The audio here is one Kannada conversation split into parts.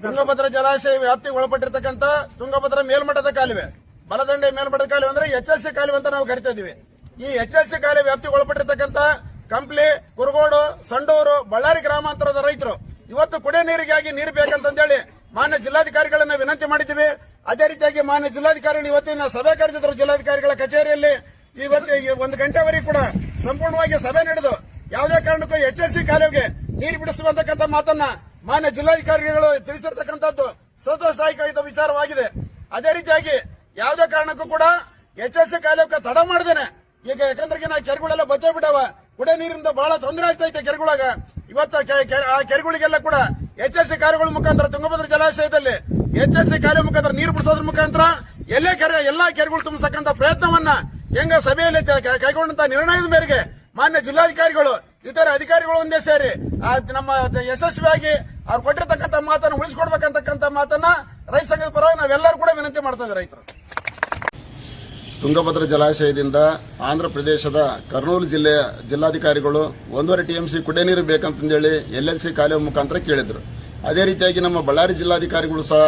ತುಂಗಭದ್ರಾ ಜಲಾಶಯ ವ್ಯಾಪ್ತಿಗೆ ಒಳಪಟ್ಟಿರ್ತಕ್ಕಂಥ ತುಂಗಭದ್ರಾ ಮೇಲ್ಮಟ್ಟದ ಕಾಲುವೆ, ಬಲದಂಡೆ ಮೇಲ್ಮಟ್ಟದ ಕಾಲುವೆ ಅಂದ್ರೆ HSC ಕಾಲುವೆ ಅಂತ ನಾವು ಕರಿತಾ ಇದೀವಿ. ಈ HSC ಕಾಲುವೆ ವ್ಯಾಪ್ತಿಗೆ ಒಳಪಟ್ಟಿರ್ತಕ್ಕಂಥ ಕಂಪ್ಲಿ, ಕುರುಗೋಡು, ಸಂಡೂರು, ಬಳ್ಳಾರಿ ಗ್ರಾಮಾಂತರದ ರೈತರು ಇವತ್ತು ಕುಡಿಯ ನೀರಿಗಾಗಿ ನೀರು ಬೇಕಂತಂದೇಳಿ ಮಾನ್ಯ ಜಿಲ್ಲಾಧಿಕಾರಿಗಳನ್ನ ವಿನಂತಿ ಮಾಡಿದ್ದೀವಿ. ಅದೇ ರೀತಿಯಾಗಿ ಮಾನ್ಯ ಜಿಲ್ಲಾಧಿಕಾರಿಗಳು ಇವತ್ತಿನ ಸಭೆ ಕರೆದಿದ್ರು ಜಿಲ್ಲಾಧಿಕಾರಿಗಳ ಕಚೇರಿಯಲ್ಲಿ. ಇವತ್ತು 1 ಗಂಟೆವರೆಗೂ ಕೂಡ ಸಂಪೂರ್ಣವಾಗಿ ಸಭೆ ನಡೆದು ಯಾವುದೇ ಕಾರಣಕ್ಕೂ HSC ಕಾಲುವೆಗೆ ನೀರು ಬಿಡಿಸುವಂತಕ್ಕಂಥ ಮಾತನ್ನ ಮಾನ್ಯ ಜಿಲ್ಲಾಧಿಕಾರಿಗಳು ತಿಳಿಸಿರ್ತಕ್ಕಂಥದ್ದು ಸಂತೋಷದಾಯಕ ವಿಚಾರವಾಗಿದೆ. ಅದೇ ರೀತಿಯಾಗಿ ಯಾವುದೇ ಕಾರಣಕ್ಕೂ ಕೂಡ HSC ಕಾಲುವೆಗೆ ತಡ ಮಾಡದೇನೆ ಈಗ ಯಾಕಂದ್ರೆ ನಾವು ಕೆರೆಗಳೆಲ್ಲ ಬತ್ತೇ ಬಿಡವ, ಕುಡಿಯ ನೀರಿಂದ ಬಹಳ ತೊಂದರೆ ಆಗ್ತೈತೆ ಕೆರೆಗಳಾಗ. ಇವತ್ತು ಆ ಕೆರೆಗಳಿಗೆಲ್ಲ ಕೂಡ HSC ಕಾಲುವೆಗಳ ಮುಖಾಂತರ ತುಂಗಭದ್ರಾ ಜಲಾಶಯದಲ್ಲಿ HSC ಕಾಲುವೆ ಮುಖಾಂತರ ನೀರು ಬಿಡಿಸೋದ್ರ ಮುಖಾಂತರ ಎಲ್ಲಾ ಕೆರೆಗಳು ತುಂಬಿಸತಕ್ಕಂಥ ಪ್ರಯತ್ನವನ್ನ ಹೆಂಗ ಸಭೆಯಲ್ಲಿ ಕೈಗೊಂಡಂತ ನಿರ್ಣಯದ ಮೇರೆಗೆ ಮಾನ್ಯ ಜಿಲ್ಲಾಧಿಕಾರಿಗಳು ಇತರ ಅಧಿಕಾರಿಗಳು ಒಂದೇ ಸೇರಿ ನಮ್ಮ ಯಶಸ್ವಿಯಾಗಿ ಅವ್ರು ಕೊಟ್ಟಿರ್ತಕ್ಕಂಥ ಮಾತನ್ನು ಉಳಿಸಿಕೊಡ್ಬೇಕಂತಕ್ಕಂಥ ಮಾತನ್ನ ರೈತ ಸಂಘದ ಪರವಾಗಿ ನಾವೆಲ್ಲರೂ ಕೂಡ ವಿನಂತಿ ಮಾಡ್ತಾ ಇದ್ದೀವಿ. ರೈತರು ತುಂಗಭದ್ರಾ ಜಲಾಶಯದಿಂದ ಆಂಧ್ರ ಪ್ರದೇಶದ ಕರ್ನೂಲು ಜಿಲ್ಲೆಯ ಜಿಲ್ಲಾಧಿಕಾರಿಗಳು 1.5 TMC ಕುಡಿಯ ನೀರು ಬೇಕಂತಂದೇಳಿ LLC ಕಾಲುವೆ ಮುಖಾಂತರ ಕೇಳಿದ್ರು. ಅದೇ ರೀತಿಯಾಗಿ ನಮ್ಮ ಬಳ್ಳಾರಿ ಜಿಲ್ಲಾಧಿಕಾರಿಗಳು ಸಹ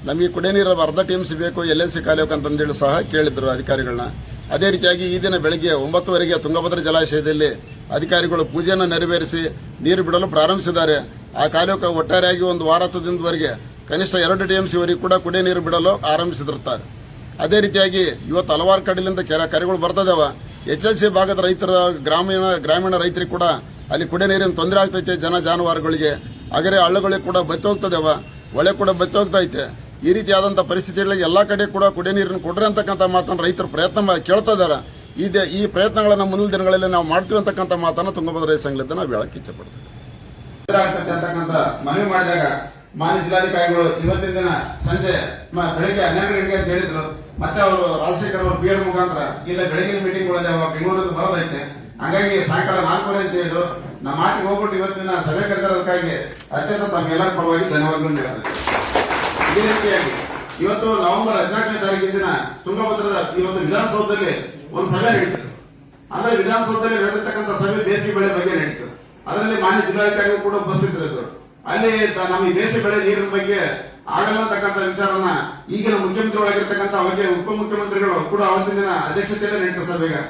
ನಮಗೆ ಕುಡಿಯ ನೀರು 1/2 TMC ಬೇಕು LLC ಕಾಲುವೆ ಅಂತಂದೇಳಿ ಸಹ ಕೇಳಿದ್ರು ಅಧಿಕಾರಿಗಳನ್ನ. ಅದೇ ರೀತಿಯಾಗಿ ಈ ದಿನ ಬೆಳಗ್ಗೆ 9 ತುಂಗಭದ್ರಾ ಜಲಾಶಯದಲ್ಲಿ ಅಧಿಕಾರಿಗಳು ಪೂಜೆಯನ್ನು ನೆರವೇರಿಸಿ ನೀರು ಬಿಡಲು ಪ್ರಾರಂಭಿಸಿದ್ದಾರೆ. ಆ ಕಾಲುವೆ ಒಟ್ಟಾರೆಯಾಗಿ 1 ವಾರದವರೆಗೆ ಕನಿಷ್ಠ 2 TMC ವರೆಗೂ ಕೂಡ ಕುಡಿಯ ನೀರು ಬಿಡಲು ಆರಂಭಿಸಿದಿರುತ್ತಾರೆ. ಅದೇ ರೀತಿಯಾಗಿ ಇವತ್ತು ಹಲವಾರು ಕಡೆಯಿಂದ ಕೆರೆಗಳು ಬರ್ತದವ. HSC ಭಾಗದ ರೈತರ ಗ್ರಾಮೀಣ ರೈತರಿಗೆ ಕೂಡ ಅಲ್ಲಿ ಕುಡಿಯ ನೀರಿನ ತೊಂದರೆ ಆಗ್ತೈತೆ. ಜಾನುವಾರುಗಳಿಗೆ ಹಾಗೆ ಹಳ್ಳಗಳಿಗೆ ಕೂಡ ಬತ್ತಿ ಹೋಗ್ತದವ, ಹೊಳೆ ಕೂಡ ಬತ್ತಿ ಹೋಗ್ತೈತೆ. ಈ ರೀತಿಯಾದಂತಹ ಪರಿಸ್ಥಿತಿಗಳಿಗೆ ಎಲ್ಲಾ ಕಡೆ ಕೂಡ ಕುಡಿಯ ನೀರನ್ನು ಕೊಡ್ರಿ ಅಂತಕ್ಕಂಥ ಮಾತನ್ನು ರೈತರು ಪ್ರಯತ್ನ ಕೇಳ್ತಾ ಇದ್ದಾರೆ. ಈ ಪ್ರಯತ್ನಗಳನ್ನ ಮುಂದಿನ ದಿನಗಳಲ್ಲಿ ನಾವು ಮಾಡ್ತೀವಿ ಅಂತಕ್ಕಂಥ ಮಾತನ್ನು ತುಂಗಭದ್ರಾ ರೈತ ಸಂಘದಿಂದ ನಾವು ಹೇಳಕ್ಕೆ ಇಚ್ಛೆ ಪಡ್ತೀವಿ. ಮನವಿ ಮಾಡಿದಾಗ ಮಾನ್ಯ ಜಿಲ್ಲಾಧಿಕಾರಿಗಳು ಇವತ್ತಿನ ದಿನ ಸಂಜೆ ಬೆಳಗ್ಗೆ 12 ಗಂಟೆಗೆ ಅಂತ ಹೇಳಿದ್ರು. ಮತ್ತೆ ಅವರು ರಾಜಶೇಖರ್ ಅವರು BL ಮುಖಾಂತರ ಇಲ್ಲ ಬೆಳಗಿನ ಮೀಟಿಂಗ್ ಬೆಂಗಳೂರಲ್ಲಿ ಬರೋದೈತೆ, ಹಾಗಾಗಿ ಸಾಯಂಕಾಲ 4 ಅಂತ ಹೇಳಿದ್ರು. ನಮ್ಮ ಮಾತಿಗೆ ಹೋಗ್ಬಿಟ್ಟು ಇವತ್ತಿನ ಸಭೆ ಕರೆದಿರೋದಕ್ಕಾಗಿ ಅತ್ಯಂತ ತಮ್ಮೆಲ್ಲರ ಪರವಾಗಿ ಧನ್ಯವಾದಗಳು ನೀಡುತ್ತೇವೆ. ಇದೇ ರೀತಿಯಾಗಿ ಇವತ್ತು ನವೆಂಬರ್ 14ನೇ ತಾರೀಕಿನ ದಿನ ತುಂಗಭದ್ರದ ಇವತ್ತು ವಿಧಾನಸೌಧದಲ್ಲಿ ಒಂದು ಸಭೆ ನಡೀತು. ಅಂದ್ರೆ ವಿಧಾನಸೌಧದಲ್ಲಿ ನಡೆದಿರ್ತಕ್ಕಂಥ ಸಭೆ ಬೇಸಿಗೆ ಬೆಳೆ ಬಗ್ಗೆ ನಡೀತು. ಅದರಲ್ಲಿ ಮಾನ್ಯ ಜಿಲ್ಲಾಧಿಕಾರಿಗಳು ಕೂಡ ಉಪಸ್ಥಿತರಿದ್ದರು. ಅಲ್ಲಿ ನಮಗೆ ಬೇಸಿಗೆ ಬೆಳೆ ನೀರಿನ ಬಗ್ಗೆ ಆಗಲ್ಲ ಅಂತಕ್ಕಂಥ ವಿಚಾರನ ಈಗಿನ ಮುಖ್ಯಮಂತ್ರಿಗಳಾಗಿರ್ತಕ್ಕಂಥ ಅವಾಗ ಉಪಮುಖ್ಯಮಂತ್ರಿಗಳು ಕೂಡ ಅವತ್ತಿನ ದಿನ ಅಧ್ಯಕ್ಷತೆಯಲ್ಲೇ ನಡೀತು ಸಭೆಗೆ.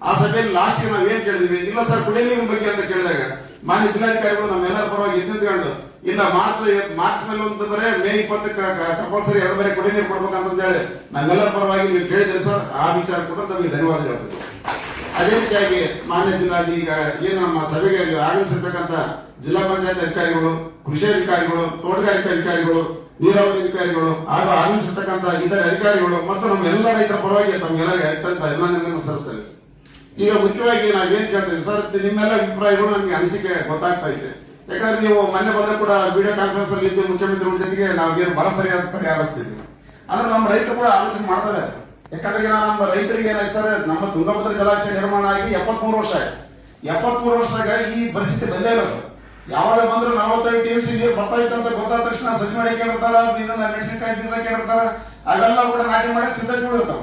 ಆ ಸಭೆಯಲ್ಲಿ ಲಾಸ್ಟ್ ನಾವೇನ್ ಕೇಳಿದ್ವಿ, ಇಲ್ಲ ಸರ್ ಕುಡಿಯ ನೀರಿನ ಬಗ್ಗೆ ಅಂತ ಕೇಳಿದಾಗ ಮಾನ್ಯ ಜಿಲ್ಲಾಧಿಕಾರಿಗಳು ನಮ್ಮೆಲ್ಲರ ಪರವಾಗಿ ಎದ್ದುಕೊಂಡು ಇಲ್ಲ ಮಾರ್ಚ್ ನಲ್ಲಿ ಅಂತಂದ್ರೆ ಮೇ 20ಕ್ಕೆ ಕಂಪಲ್ಸರಿ 2 ಬಾರಿ ಕುಡಿಯ ನೀರು ಕೊಡ್ಬೇಕಂತ ಹೇಳಿ ನಮ್ಮೆಲ್ಲರ ಪರವಾಗಿ ನೀವು ಕೇಳಿದ್ರಿ ಸರ್. ಆ ವಿಚಾರ ಕೂಡ ನಮಗೆ ಧನ್ಯವಾದ ಹೇಳ್ತೀವಿ. ಅದೇ ರೀತಿಯಾಗಿ ಮಾನ್ಯ ಜಿಲ್ಲಾಧಿ ಈಗ ಏನು ನಮ್ಮ ಸಭೆಗೆ ಆಗಮಿಸಿರ್ತಕ್ಕಂಥ ಜಿಲ್ಲಾ ಪಂಚಾಯತ್ ಅಧಿಕಾರಿಗಳು, ಕೃಷಿ ಅಧಿಕಾರಿಗಳು, ತೋಟಗಾರಿಕೆ ಅಧಿಕಾರಿಗಳು, ನೀರಾವರಿ ಅಧಿಕಾರಿಗಳು ಹಾಗೂ ಆಗಮಿಸಿರ್ತಕ್ಕಂಥ ಇತರ ಅಧಿಕಾರಿಗಳು ಮತ್ತು ನಮ್ಮ ಎಲ್ಲ ರೈತರ ಪರವಾಗಿ ತಮ್ಗೆಲ್ಲರಿಗೆ ಅತ್ಯಂತ ಅಭಿನಂದನೆಗಳನ್ನು ಸಲ್ಲಿಸಿ. ಈಗ ಮುಖ್ಯವಾಗಿ ನಾವೇನ್ ಕೇಳ್ತೀವಿ ಸರ್, ನಿಮ್ಮೆಲ್ಲ ಅಭಿಪ್ರಾಯಗಳು ನಮಗೆ ಅನಿಸಿಕೆ ಗೊತ್ತಾಗ್ತಾ ಇದೆ. ಯಾಕಂದ್ರೆ ನೀವು ಮೊನ್ನೆ ಬಂದ ಕೂಡ ವಿಡಿಯೋ ಕಾನ್ಫರೆನ್ಸ್ ಅಲ್ಲಿ ಇದ್ದು ಮುಖ್ಯಮಂತ್ರಿಗಳ ಜೊತೆಗೆ ನಾವೇನು ಬರ ಪರಿಹರಿಸ್ತಿದ್ವಿ. ಅಂದ್ರೆ ನಮ್ಮ ರೈತರು ಕೂಡ ಆಲೋಚನೆ ಮಾಡ್ತಾ ಇದ್ದಾರೆ ಸರ್. ಯಾಕಂದ್ರೆ ನಮ್ಮ ರೈತರಿಗೆ ಏನಾಯ್ತು ಸರ್, ನಮ್ಮ ತುಂಗಭದ್ರಾ ಜಲಾಶಯ ನಿರ್ಮಾಣ ಆಗಿ 73 ವರ್ಷ ಆಯ್ತು. 73 ವರ್ಷದಾಗ ಈ ಪರಿಸ್ಥಿತಿ ಬಂದೇ ಇಲ್ಲ ಸರ್. ಯಾವಾಗ ಬಂದ್ರು 45 TMC ನೀರು ಬರ್ತಾ ಇತ್ತು ಅಂತ ಗೊತ್ತಾದ ತಕ್ಷಣ ಸಸಿ ಮಾಡಿ ಕೇಳಿರ್ತಾರ, ಮೆಣಸಿನಕಾಯಿ ಬೀಜ ಕೇಳಿರ್ತಾರ, ಅವೆಲ್ಲ ಕೂಡ ನಾಟಿ ಮಾಡಕ್ ಸಿದ್ಧತೆ ಇರ್ತಾವ.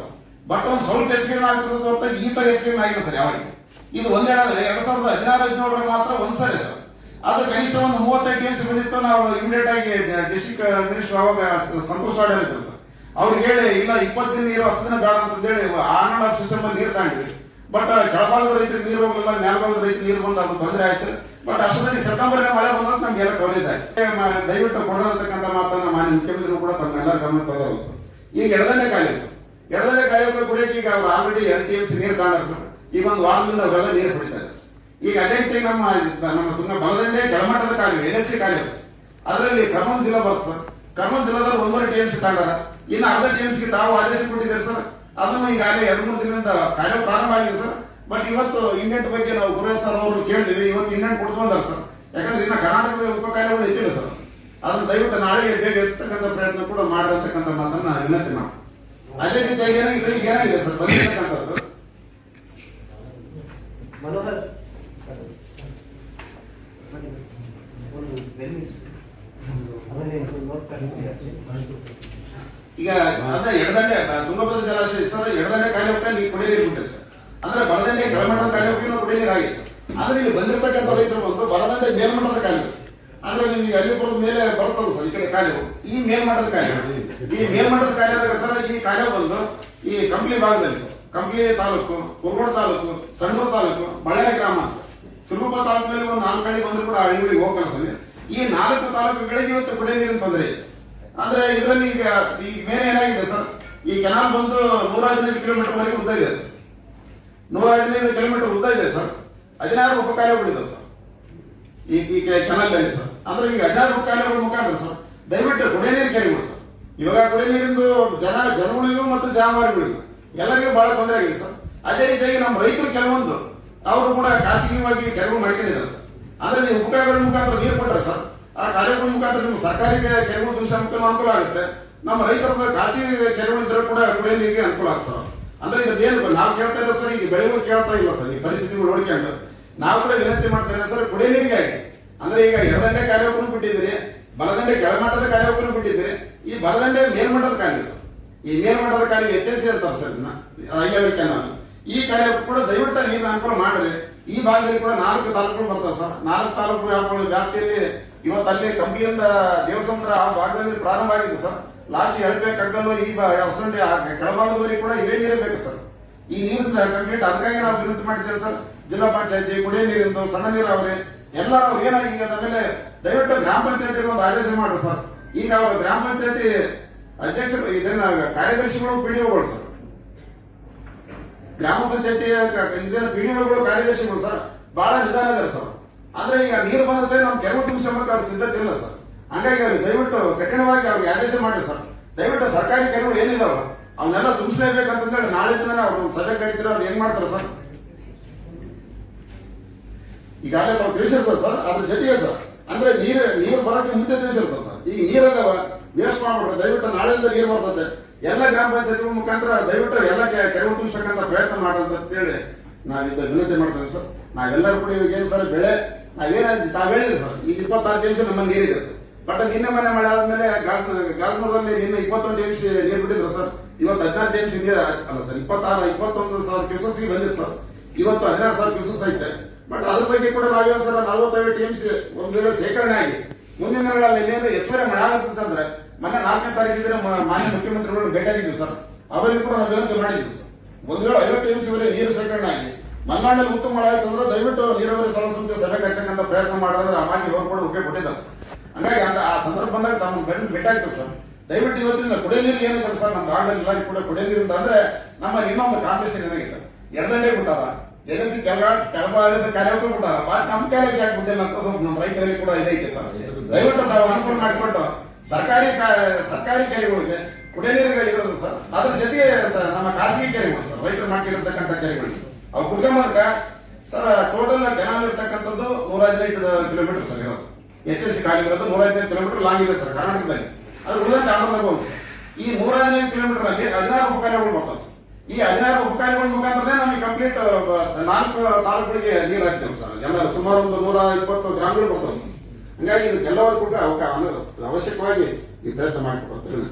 ಬಟ್ ಒಂದ್ ಸ್ವಲ್ಪ ಹೆಚ್ಚಿಗೆ ಆಗ್ತದೆ ಹೊರತಾಗಿ ಈ ತರ ಹೆಚ್ಚಿಗೆ ಆಗಿಲ್ಲ ಸರ್. ಯಾವಾಗ ಇದು ಒಂದೇನಾದ್ರೆ 2016-17 ಮಾತ್ರ ಒಂದ್ಸರಿ ಸರ್. ಅದು ಕನಿಷ್ಠ ಒಂದು 35 TMC ಬಂದಿತ್ತು. ನಾವು ಇಮಿಡಿಯೇಟ್ ಆಗಿ ಡಿಸ್ಟ್ರಿಕ್ಟ್ ಮಿನಿಸ್ಟರ್ ಅವಾಗ ಸಂತೋಷ್ ವಾಡೆ ಇದ್ರು ಸರ್. ಅವ್ರಿಗೆ ಹೇಳಿ ಇಲ್ಲ 20 ದಿನ ನೀರು 10 ದಿನ ಬೇಡ ಅಂತ ಹೇಳಿ ಆನಂಡ್ ಆಫ್ ಸಿಸ್ಟಮ್ ಅಲ್ಲಿ ನೀರು ತಗೊಂಡ್ವಿ. ಬಟ್ ಕೆಳಭಾಗದ ರೈತರಿಗೆ ನೀರು ಹೋಗಲಿಲ್ಲ, ಮೇಲ್ಭಾಗದ ರೈತರಿಗೆ ನೀರು ಬಂದು ಅದು ತೊಂದರೆ ಆಯ್ತು. ಬಟ್ ಅಷ್ಟರಲ್ಲಿ ಸೆಪ್ಟೆಂಬರ್ ಮಳೆ ಬಂದ್ರೆ ನಮ್ಗೆಲ್ಲ ಕವರೇಜ್ ಆಯ್ತು. ದಯವಿಟ್ಟು ಕೊಡೋತಕ್ಕಂಥ ಮಾತನ್ನ ಮಾನ್ಯ ಮುಖ್ಯಮಂತ್ರಿಗಳು ಕೂಡ ತಮ್ಮೆಲ್ಲರ ಗಮನ ತಗೋಲ್ಲ ಸರ್. ಈಗ ಎಡದಂಡೆ ಕಾಲುವೆ ಸರ್, ಎಡದಂಡೆ ಕಾಲುವೆ ಕುಡಿಯಕ್ಕೆ ಈಗ ಅವ್ರು ಆಲ್ರೆಡಿ 2 TMC ನೀರು ತಗೊಂಡ್ರೆ ಸರ್. ಈಗ ಒಂದು ವಾರದಿಂದ ಅವರೆಲ್ಲ ನೀರು ಕುಡಿತಾರೆ. ಈಗ ಅದೇ ರೀತಿ ನಮ್ಮ ತುಂಗ ಬಲದಂಡೆ ಕೆಳಮಟ್ಟದ ಕಾಲುವೆ LLC ಕಾಲುವೆ ಅದರಲ್ಲಿ ಕರ್ನೂಲು ಜಿಲ್ಲಾ ಬರುತ್ತೆ ಸರ್. ಕರ್ನೂಲು ಜಿಲ್ಲಾದಲ್ಲಿ 1.5 TMC ತಗೊಂಡಾರ. ಇನ್ನು 1/2 TMC ತಾವು ಆದೇಶ ಕೊಟ್ಟಿದ್ದಾರೆ ಸರ್. ಅದನ್ನು ಈಗಾಗಲೇ 2-3 ದಿನದಿಂದ ಕಾಲುವೆ ಪ್ರಾರಂಭ ಆಗಿದೆ ಸರ್. ಬಟ್ ಇವತ್ತು ಇಂಡೆಂಟ್ ಬಗ್ಗೆ ನಾವು ಗುರುರಾಜ್ ಸರ್ ಅವರು ಕೇಳಿದ್ವಿ. ಇವತ್ತು ಇಂಡೆಂಟ್ ಕೊಡ್ತು ಅಂದಾರ ಸರ್. ಯಾಕಂದ್ರೆ ಇನ್ನ ಕರ್ನಾಟಕದ ಉಪ ಕಾಲುವೆಗಳು ಇದ್ದಿಲ್ಲ ಸರ್. ಅದನ್ನ ದಯವಿಟ್ಟು ನಾಳೆಗೆ ಬೇಗ ಎಸ್ತಕ್ಕಂಥ ಪ್ರಯತ್ನ ಕೂಡ ಮಾಡಿರತಕ್ಕಂಥ ಮಾತನ್ನ ವಿನಂತಿ ಮಾಡಿ. ಅದೇ ರೀತಿಯಾಗಿ ಏನಾಗಿದೆ ಸರ್ ಬಂದಿರತಕ್ಕಂಥದ್ದು ಮನೋಹರ್ ಈಗ ಅದೇ ಎಡದಂಡೆ ತುಂಗಭದ್ರಾ ಜಲಾಶಯ ಸರ್, ಎಡದಂಡೆ ಕಾಲುವೆ ನೀವು ಕುಡಿಯ ನೀರು ಬಿಟ್ಟಿರಿ ಸರ್. ಅಂದ್ರೆ ಬಲದಂಡೆ ಕೆಳಮಟ್ಟದ ಕಾಲುವೆಗೆ ಕುಡಿಯ ನೀರು ಆಗಿದೆ ಸರ್. ಆದ್ರೆ ಇಲ್ಲಿ ಬಂದಿರತಕ್ಕಂಥ ರೈತರು ಬಂದು ಬಲದಂಡೆ ಮೇಲ್ಮಟ್ಟದ ಕಾಲುವೆ ಸರ್. ಅಂದ್ರೆ ನಿಮಗೆ ಅಲ್ಲಿಪುರದ ಮೇಲೆ ಬರ್ತಲ್ಲ ಸರ್ ಈ ಕಡೆ ಕಾಲುವೆ, ಈ ಮೇಲ್ಮಟ್ಟದ ಕಾಲುವೆ, ಈ ಮೇಲ್ಮಟ್ಟದ ಕಾಲುವೆದಾಗ ಸರ್ ಈ ಕಾಲುವೆ ಬಂದು ಈ ಕಂಪ್ಲಿ ಭಾಗದಲ್ಲಿ ಸರ್, ಕಂಪ್ಲಿ ತಾಲೂಕು, ಕುರುಗೋಡು ತಾಲೂಕು, ಸಂಡೂರು ತಾಲೂಕು, ಬಳ್ಳಾರಿ ಗ್ರಾಮ ಅಂತ ಸಿರುಗುಪ್ಪ ತಾಲೂಕಿನಲ್ಲಿ ಒಂದು 4 ಹಳ್ಳಿ ಬಂದ್ರು ಕೂಡ ಆ ಹಳ್ಳಿಗಳಿಗೆ ಹೋಗಲ್ಲ ಸರ್. ಈ 4 ತಾಲೂಕುಗಳಿಗೆ ಇವತ್ತು ಕುಡಿಯ ನೀರಿನ ತೊಂದರೆ ಇದೆ ಸರ್. ಅಂದ್ರೆ ಇದರಲ್ಲಿ ಈಗ ಮೇಲೆ ಏನಾಗಿದೆ ಸರ್, ಈ ಕೆನಾಲ್ ಬಂದು 115 ಕಿಲೋಮೀಟರ್ ವರೆಗೆ ಉದ್ದ ಇದೆ ಸರ್, 115 ಕಿಲೋಮೀಟರ್ ಉದ್ದ ಇದೆ ಸರ್. 16 ಉಪಕಾಲುವೆಗಳಿದ್ದಾವೆ ಸರ್ ಈ ಕೆನಾಲ್ನಲ್ಲಿ ಸರ್. ಅಂದ್ರೆ ಈಗ 16 ಉಪಕಾಲುವೆಗಳ ಮುಖಾಂತರ ಸರ್ ದಯವಿಟ್ಟು ಕುಡಿಯ ನೀರು ಕೆರೆಗಳು ಸರ್. ಇವಾಗ ಕುಡಿಯ ನೀರಿಂದು ಜನಗಳಿಗೂ ಮತ್ತು ಜಾನುವಾರುಗಳಿಗೂ ಎಲ್ಲರಿಗೂ ಬಹಳ ತೊಂದರೆ ಆಗಿದೆ ಸರ್. ಅದೇ ರೀತಿಯಾಗಿ ನಮ್ಮ ರೈತರು ಕೆಲವೊಂದು ಅವರು ಕೂಡ ಖಾಸಗಿಯಾಗಿ ಕೆರೆಗಳು ಮಾಡ್ಕೊಂಡಿದ್ದಾರೆ ಸರ್. ಅಂದ್ರೆ ನೀವು ಉಪಕಾಲುವೆಗಳ ಮುಖಾಂತರ ನೀರು ಕೊಟ್ಟರೆ ಸರ್, ಆ ಕಾರ್ಯಕ್ರಮ ಮುಖಾಂತರ ನಿಮ್ಮ ಸರ್ಕಾರಿ ಕೆರೆಗಳು ತುಂಬಿಸಲು ಅನುಕೂಲ ಆಗುತ್ತೆ. ನಮ್ಮ ರೈತರ ಖಾಸಗಿ ಕೆರೆಗಳಿದ್ದರೂ ಕೂಡ ಕುಡಿಯ ನೀರಿಗೆ ಅನುಕೂಲ ಆಗುತ್ತೆ ಸರ್. ಅಂದ್ರೆ ಇದೇನು ನಾವು ಕೇಳ್ತಾ ಇಲ್ಲ ಸರ್, ಈಗ ಬೆಳೆಗಳು ಕೇಳ್ತಾ ಇಲ್ಲ ಸರ್. ಈ ಪರಿಸ್ಥಿತಿಗಳು ನೋಡ್ಕೊಂಡು ನಾವು ಕೂಡ ವಿನಂತಿ ಮಾಡ್ತಾ ಇದ್ದೇವೆ ಸರ್, ಕುಡಿಯ ನೀರಿಗಾಗಿ. ಅಂದ್ರೆ ಈಗ ಎಡದಂಡೆ ಕಾರ್ಯಕ್ರಮ ಬಿಟ್ಟಿದ್ದೀರಿ, ಬಲದಂಡೆ ಕೆಳಮಟ್ಟದ ಕಾರ್ಯಕ್ರಮ ಬಿಟ್ಟಿದ್ದೀರಿ, ಈ ಬಲದಂಡೆ ಮೇಲ್ಮಟ್ಟದ ಕಾಲುವೆ ಸರ್. ಈ ಮೇಲ್ಮಟ್ಟದ ಕಾಲುವೆ ಎಚ್ಚರಿಸಿ ಅಂತಾರೆ ಸರ್ ಇದನ್ನ ಐಯಾವರಿ ಕೆನಾಲ್. ಈ ಕಾರ್ಯಕ್ಕೂ ಕೂಡ ದಯವಿಟ್ಟು ನೀರಿನ ಅನುಕೂಲ ಮಾಡಿದ್ರೆ ಈ ಭಾಗದಲ್ಲಿ ಕೂಡ 4 ತಾಲೂಕುಗಳು ಬರ್ತಾವೆ ಸರ್. 4 ತಾಲೂಕು ವ್ಯಾಪ್ತಿಯಲ್ಲಿ ಇವತ್ತು ಅಲ್ಲಿ ಕಂಪ್ಲಿಯಿಂದ ದೇವಸಮುದ್ರ ಆ ಭಾಗದಲ್ಲಿ ಪ್ರಾರಂಭ ಆಗಿದೆ ಸರ್. ಲಾಸ್ಟ್ ಎಳಬೇಕಾಗಲು ಈ ಹೊಸಂಡೆ ಕೆಳಭಾಗದವರೆಗೆ ಕೂಡ ಇವೇ ನೀರೇ ಬೇಕು ಸರ್. ಈ ನೀರಿನ ಕಂಪ್ಲೀಟ್ ಅದಕ್ಕಾಗಿ ನಾವು ವಿನಂತಿ ಮಾಡಿದ್ದೇವೆ ಸರ್. ಜಿಲ್ಲಾ ಪಂಚಾಯತಿ, ಕುಡಿಯ ನೀರಿಂದು, ಸಣ್ಣ ನೀರಾವರಿ ಎಲ್ಲರೂ ಏನಾಗಿ ಈಗ ಆಮೇಲೆ ದಯವಿಟ್ಟು ಗ್ರಾಮ ಪಂಚಾಯತಿ ಒಂದು ಆದೇಶ ಮಾಡ್ರಿ ಸರ್. ಈಗ ಅವರು ಗ್ರಾಮ ಪಂಚಾಯತಿ ಅಧ್ಯಕ್ಷರು ಇದನ್ನ ಕಾರ್ಯದರ್ಶಿಗಳು ಪಿಡಿಒಗಳು ಸರ್, ಗ್ರಾಮ ಪಂಚಾಯತಿ ಇದನ್ನ ಪಿಡಿಒಗಳು ಕಾರ್ಯದರ್ಶಿಗಳು ಸರ್ ಬಹಳ ನಿಧಾನ ಇದೆ ಸರ್. ಅಂದ್ರೆ ಈಗ ನೀರು ಬಂದ್ರೆ ನಮ್ ಕೆರೆ ತುಂಬಿಸಬೇಕು ಅವ್ರ ಸಿದ್ಧತೆ ಇಲ್ಲ ಸರ್. ಹಂಗಾಗಿ ಅವ್ರಿಗೆ ದಯವಿಟ್ಟು ಕಠಿಣವಾಗಿ ಅವ್ರಿಗೆ ಆದೇಶ ಮಾಡಿ ಸರ್. ದಯವಿಟ್ಟು ಸರ್ಕಾರಿ ಕೆರೆಗಳು ಏನಿದಾವ ಅವನ್ನೆಲ್ಲ ತುಂಬಿಸಲೇಬೇಕಂತಂದೇಳಿ ನಾಳೆ ದಿನ ಅವ್ರು ಸಭೆ ಕರಿತೀರ, ಅದು ಹೆಂಗ್ ಮಾಡ್ತಾರೆ ಸರ್. ಈಗಾಗಲೇ ತಾವು ತಿಳಿಸಿರ್ತಾರೆ ಸರ್. ಅದ್ರ ಜೊತೆಗೆ ಸರ್ ಅಂದ್ರೆ ನೀರು ಬರೋಕ್ಕೆ ಮುಂಚೆ ತಿಳಿಸಿರ್ತಾರೆ ಸರ್. ಈಗ ನೀರಲ್ಲವ ವೇಸ್ಟ್ ಮಾಡ್ಬಿಟ್ರೆ ದಯವಿಟ್ಟು ನಾಳೆಯಿಂದ ನೀರು ಬರ್ತದೆ. ಎಲ್ಲ ಗ್ರಾಮ ಪಂಚಾಯತಿಗಳ ಮುಖಾಂತರ ದಯವಿಟ್ಟು ಎಲ್ಲ ಕೆರೆ ತುಂಬಿಸಬೇಕಂತ ಪ್ರಯತ್ನ ಮಾಡೋದು ಅಂತ ಹೇಳಿ ನಾವಿದ್ದ ವಿನಂತಿ ಮಾಡ್ತೇವೆ ಸರ್. ನಾವೆಲ್ಲರೂ ಕೂಡ ಈಗ ಏನು ಸರ್ ಬೆಳೆ ತಾವ್ ಹೇಳಿದ್ರಿ ಸರ್, ಈಗ 26 TMC ನಮ್ಮಲ್ಲಿ ನೀರಿದೆ ಸರ್. ಬಟ್ ನಿನ್ನೆ ಮನೆ ಮಳೆ ಆದ್ಮೇಲೆ ಗಾಜನೂರಲ್ಲಿ ನಿನ್ನೆ 21 TMC ನೀರು ಬಿಟ್ಟಿದ್ರು ಸರ್. ಇವತ್ತು 16 TMC ನೀರು ಅಲ್ಲ ಸರ್, 21,000 ಕ್ಯೂಸೆಸ್ ಬಂದಿದೆ ಸರ್. ಇವತ್ತು 16,000 ಕ್ಯೂಸೆಸ್ ಐತೆ. ಬಟ್ ಅದ್ರ ಬಗ್ಗೆ ಕೂಡ ನಾವೇನು ಸರ್ 45 TMC ಒಂದು ವೇಳೆ ಶೇಖರಣೆ ಆಗಿ ಮುಂದಿನ ದಿನಗಳಲ್ಲಿ ಏನೇನು ಹೆಚ್ಚುವರಿ ಮಳೆ ಆಗುತ್ತಂದ್ರೆ ಮೊನ್ನೆ 4ನೇ ತಾರೀಕಿದ್ರೆ ಮಾನ್ಯ ಮುಖ್ಯಮಂತ್ರಿಗಳು ಭೇಟಿಯಾಗಿದ್ವಿ ಸರ್. ಅವರಿಗೆ ಕೂಡ ನಾವು ವಿನಂತಿ ಮಾಡಿದ್ವಿ ಸರ್. ಒಂದು ವೇಳೆ 50 TMC ವರೆಗೆ ನೀರು ಶೇಖರಣೆ ಆಗಿ ಮಲೆನಾಡಲ್ಲಿ ಉತ್ತಮ ಮಳೆ ಆಯ್ತು ಅಂದ್ರೆ ದಯವಿಟ್ಟು ನೀರಾವರಿ ಸಲಸಂತೆ ಸಭೆ ಕಟ್ಟತಕ್ಕಂಥ ಪ್ರಯತ್ನ ಮಾಡಿದ್ರೆ ಆ ಮಾಗಿ ಅವರು ಕೂಡ ಒಪ್ಪಿಗೆ ಕೊಟ್ಟಿದ್ದಾರೆ ಸರ್. ಹಂಗಾಗಿ ಆ ಸಂದರ್ಭ ಬಂದಾಗ ತಮ್ಮ ಭೇಟಿಯಾಗ್ತದೆ ಸರ್. ದಯವಿಟ್ಟು ಇವತ್ತಿನ ಕುಡಿಯ ನೀರಿಗೆ ಏನಿದೆ ಸರ್, ನಮ್ಮ ಭಾಗದಲ್ಲಿ ಎಲ್ಲ ಕೂಡ ಕುಡಿಯ ನೀರಿಂದ ಅಂದ್ರೆ ನಮ್ಮಲ್ಲಿ ಇನ್ನೊಂದು ಕಾಂಪಿಟೇಷನ್ ಏನಾಗಿದೆ ಸರ್. ಎಡದಂಡೆ ಬಿಟ್ಟಾರ, ಎಲ್ಎಸಿ ಕೆಳಭಾಗದ ಕಾರ್ಯಕ್ಕೂ ಬಿಟ್ಟಾರ, ನಮ್ಮ ಕಾರ್ಯಕ್ಕೆ ಯಾಕೆ ಬಿಟ್ಟಿಲ್ಲ ಅಂತ ಸ್ವಲ್ಪ ನಮ್ಮ ರೈತರಲ್ಲಿ ಕೂಡ ಇದೈತೆ ಸರ್. ದಯವಿಟ್ಟು ನಾವು ಅನುಸರಣೆ ಮಾಡಿಕೊಂಡು ಸರ್ಕಾರಿ ಕೆರೆಗಳಿಗೆ ಕುಡಿಯ ನೀರಿಗೆ ಇರೋದು ಸರ್. ಅದ್ರ ಜೊತೆಗೆ ನಮ್ಮ ಖಾಸಗಿ ಕೆರೆಗಳು ಸರ್, ರೈತರು ಮಾಡ್ಕೊಂಡಿರ್ತಕ್ಕಂಥ ಕೆರೆಗಳಿಗೆ ಅವು ಕುಡ್ಕೊಂಬಂದ ಸರ್ ಟೋಟಲ್ ಕೆನಾಲ್ ಇರ್ತಕ್ಕಂಥದ್ದು 115 ಕಿಲೋಮೀಟರ್ ಸರ್ ಇರೋದು. HSC ಖಾಲಿ ಇರೋದು 115 ಕಿಲೋಮೀಟರ್ ಲಾಂಗ್ ಇದೆ ಸರ್ ಕರ್ನಾಟಕದಲ್ಲಿ. ಅದು ಉಳಿದಂತೆ ಆಂಧ್ರದಾಗ ಹೋಗುತ್ತೆ ಸರ್. ಈ 115 ಕಿಲೋಮೀಟರ್ ಅಲ್ಲಿ 16 ಉಪಕಾರ್ಯಗಳು ಬರ್ತಾವೆ ಸರ್. ಈ 16 ಉಪಕಾರ್ಯಗಳ ಮುಖಾಂತರ ನಮಗೆ ಕಂಪ್ಲೀಟ್ 4 ತಾಲೂಕುಗಳಿಗೆ ನೀರು ಹಾಕ್ತೇವೆ ಸರ್. ಎಲ್ಲ ಸುಮಾರು ಒಂದು 120 ಗ್ರಾಮಗಳು ಬರ್ತಾವೆ ಸರ್. ಹಂಗಾಗಿ ಇದಕ್ಕೆಲ್ಲವೂ ಕೂಡ ಅವಶ್ಯಕವಾಗಿ ಈ ಪ್ರಯತ್ನ ಮಾಡಿಕೊಡ್ತೇವೆ.